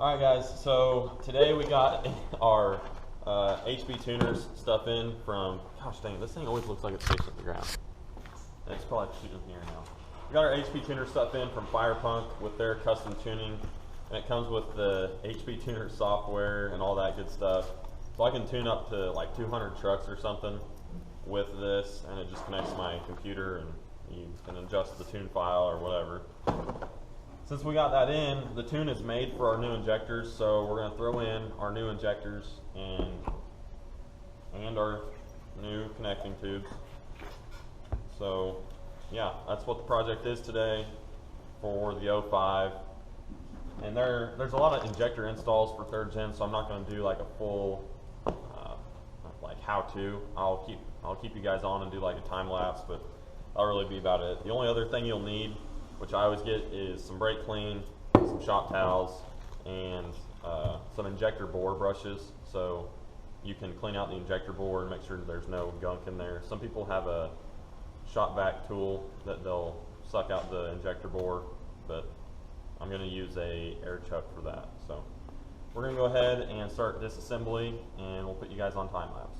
Alright guys, so today we got our HB tuners stuff in from, gosh dang, this thing always looks like it's facing the ground. It's probably shooting here now. We got our HB tuner stuff in from Firepunk with their custom tuning, and it comes with the HB tuner software and all that good stuff. So I can tune up to like 200 trucks or something with this, and it just connects to my computer and you can adjust the tune file or whatever. Since we got that in, the tune is made for our new injectors, so we're going to throw in our new injectors and our new connecting tubes. So yeah, that's what the project is today for the 05. And there's a lot of injector installs for 3rd gen, so I'm not going to do like a full like how-to. I'll keep you guys on and do like a time lapse, but that'll really be about it. The only other thing you'll need, which I always get, is some brake clean, some shop towels, and some injector bore brushes, so you can clean out the injector bore and make sure there's no gunk in there. Some people have a shop vac tool that they'll suck out the injector bore, but I'm going to use a air chuck for that. So we're going to go ahead and start disassembly, and we'll put you guys on time lapse.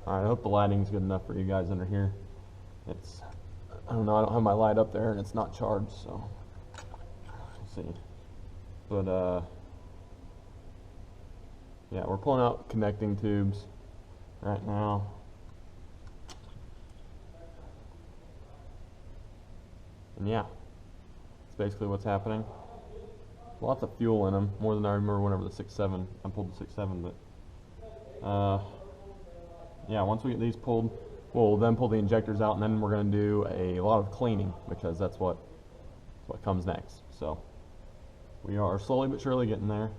All right, I hope the lighting's good enough for you guys under here. It's, I don't know, I don't have my light up there and it's not charged, so we'll see. But yeah, we're pulling out connecting tubes right now. And yeah, that's basically what's happening. Lots of fuel in them, more than I remember whenever the 6.7, I pulled the 6.7, but yeah, once we get these pulled, we'll then pull the injectors out, and then we're going to do a lot of cleaning, because that's what comes next. So we are slowly but surely getting there,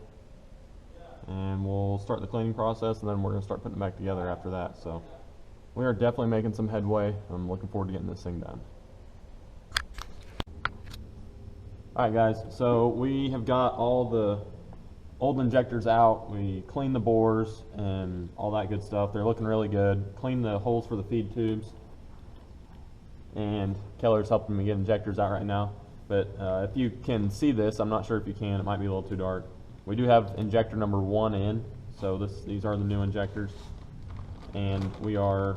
and we'll start the cleaning process, and then we're going to start putting it back together after that. So we are definitely making some headway. I'm looking forward to getting this thing done. Alright guys, so we have got all the old injectors out. We cleaned the bores and all that good stuff. They're looking really good. Cleaned the holes for the feed tubes. And Keller's helping me get injectors out right now. But if you can see this, I'm not sure if you can, it might be a little too dark. We do have injector number 1 in, so these are the new injectors. And we are,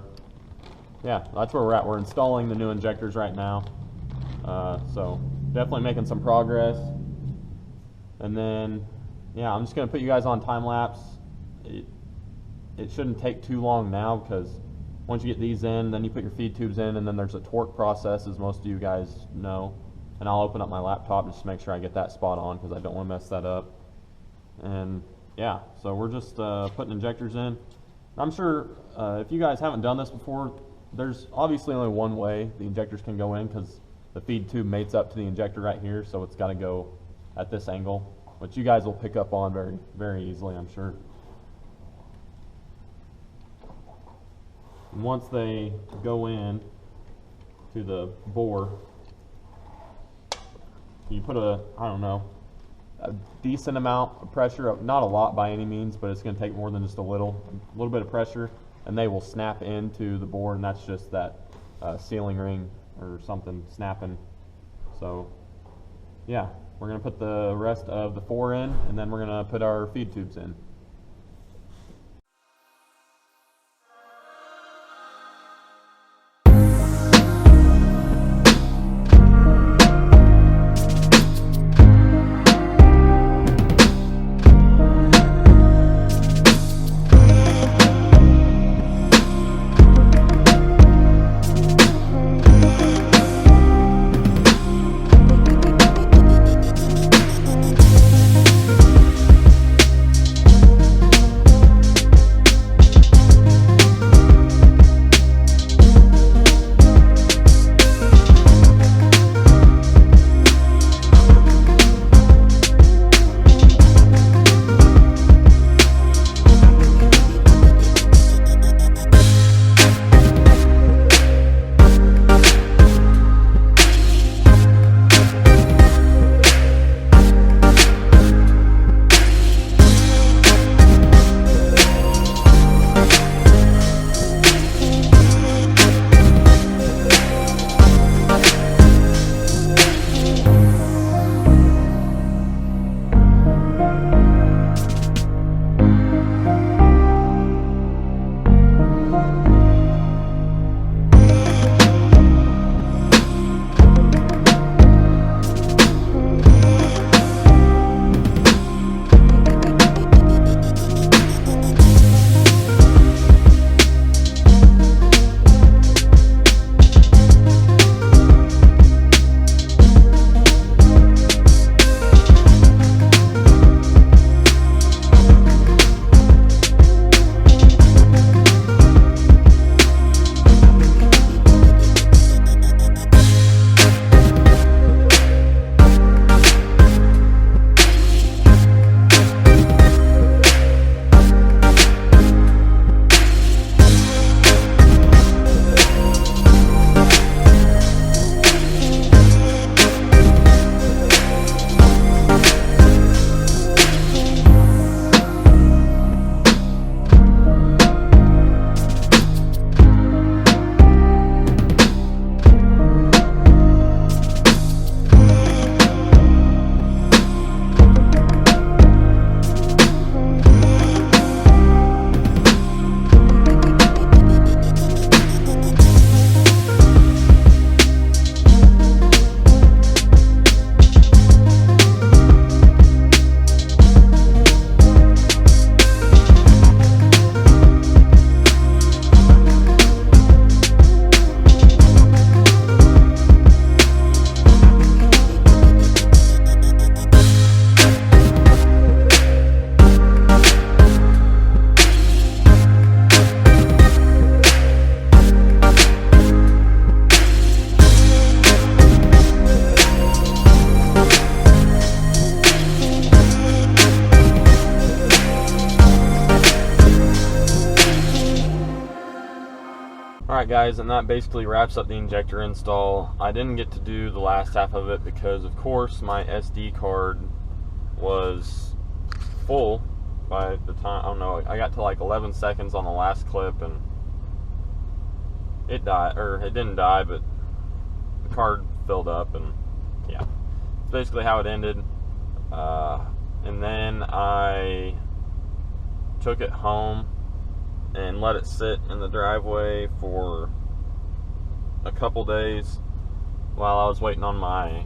yeah, that's where we're at. We're installing the new injectors right now. So definitely making some progress. And then, yeah, I'm just going to put you guys on time lapse. It shouldn't take too long now, because once you get these in, then you put your feed tubes in, and then there's a torque process, as most of you guys know. And I'll open up my laptop just to make sure I get that spot on, because I don't want to mess that up. And yeah, so we're just putting injectors in. I'm sure if you guys haven't done this before, there's obviously only one way the injectors can go in, because the feed tube mates up to the injector right here, so it's got to go at this angle, which you guys will pick up on very, very easily, I'm sure. And once they go in to the bore, you put a decent amount of pressure, not a lot by any means, but it's going to take more than just a little bit of pressure, and they will snap into the bore, and that's just that sealing ring or something snapping. So yeah, we're going to put the rest of the 4 in, and then we're going to put our feed tubes in. Alright guys, and that basically wraps up the injector install. I didn't get to do the last half of it because of course my SD card was full by the time, I don't know, I got to like 11 seconds on the last clip and it died, or it didn't die, but the card filled up, and yeah, that's basically how it ended. And then I took it home and let it sit in the driveway for a couple days while I was waiting on my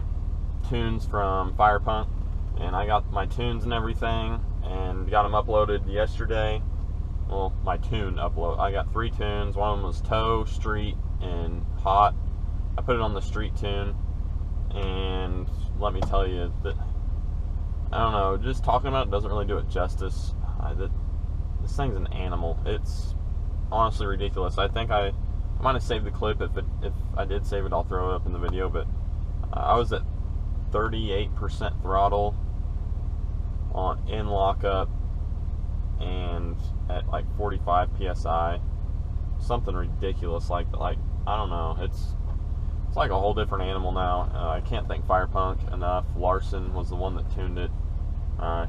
tunes from Fire Punk. And I got my tunes and everything and got them uploaded yesterday. Well, my tune upload, I got 3 tunes. One of them was tow, street, and hot. I put it on the street tune, and let me tell you that, I don't know, just talking about it doesn't really do it justice. This thing's an animal. It's honestly ridiculous. I think I might have saved the clip. If I did save it, I'll throw it up in the video. But I was at 38% throttle in lockup and at like 45 psi, something ridiculous. Like I don't know. It's like a whole different animal now. I can't thank Fire Punk enough. Larson was the one that tuned it.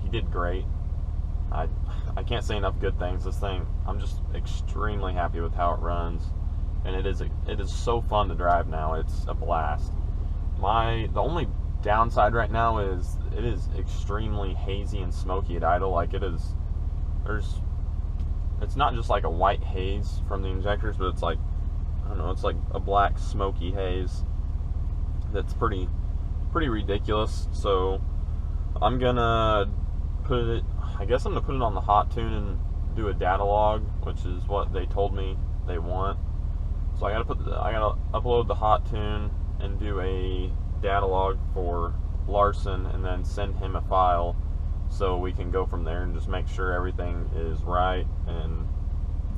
He did great. I can't say enough good things. This thing, I'm just extremely happy with how it runs, and it is so fun to drive now. It's a blast. The only downside right now is it is extremely hazy and smoky at idle. Like it's not just like a white haze from the injectors, but it's like, I don't know, it's like a black smoky haze that's pretty ridiculous. So I'm gonna I guess I'm gonna put it on the hot tune and do a data log, which is what they told me they want. So I gotta upload the hot tune and do a data log for Larson, and then send him a file so we can go from there and just make sure everything is right and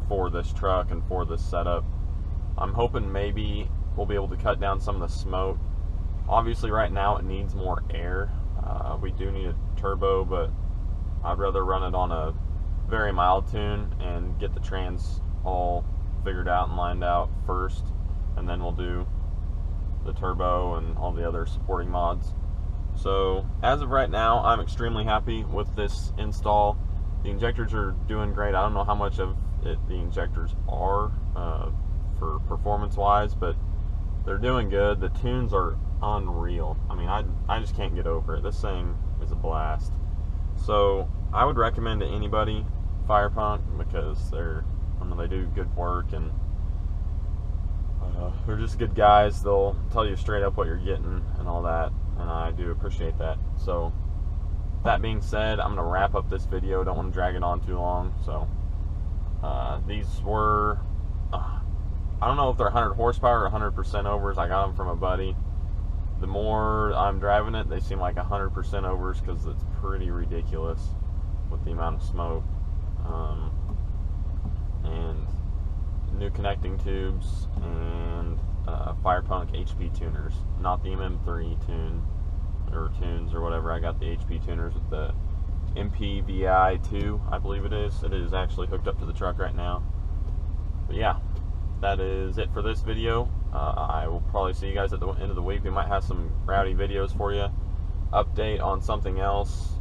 for this truck and for this setup. I'm hoping maybe we'll be able to cut down some of the smoke. Obviously right now it needs more air. We do need a turbo, but I'd rather run it on a very mild tune and get the trans all figured out and lined out first, and then we'll do the turbo and all the other supporting mods. So as of right now, I'm extremely happy with this install. The injectors are doing great. I don't know how much of it the injectors are for performance wise, but they're doing good. The tunes are unreal. I mean, I just can't get over it. This thing is a blast. So I would recommend to anybody Fire Punk, because they do good work, and they're just good guys. They'll tell you straight up what you're getting and all that, and I do appreciate that. So that being said, I'm going to wrap up this video. Don't want to drag it on too long. So these were, I don't know if they're 100 horsepower or 100% overs. I got them from a buddy. The more I'm driving it, they seem like 100% overs, because it's pretty ridiculous with the amount of smoke. And new connecting tubes, and Fire Punk HP tuners, not the MM3 tunes or whatever. I got the HP tuners with the MPVI2, I believe it is. It is actually hooked up to the truck right now. But yeah, that is it for this video. I will probably see you guys at the end of the week. We might have some rowdy videos for you. Update on something else.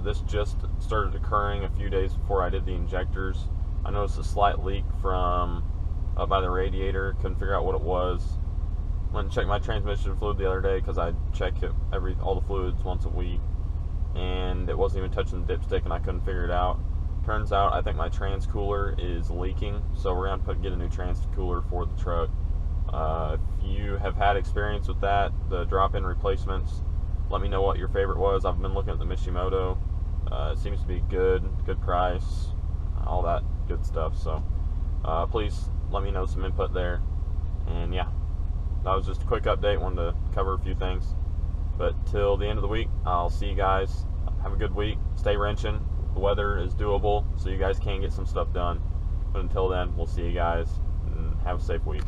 This just started occurring a few days before I did the injectors. I noticed a slight leak from by the radiator. Couldn't figure out what it was. Went and checked my transmission fluid the other day, because I check it all the fluids once a week, and it wasn't even touching the dipstick, and I couldn't figure it out. Turns out I think my trans cooler is leaking, so we're gonna get a new trans cooler for the truck. If you have had experience with that, the drop-in replacements, let me know what your favorite was. I've been looking at the Mishimoto. It seems to be good price, all that good stuff. So please let me know some input there. And yeah, that was just a quick update. Wanted to cover a few things. But till the end of the week, I'll see you guys. Have a good week. Stay wrenching. The weather is doable, so you guys can get some stuff done. But until then, we'll see you guys, and have a safe week.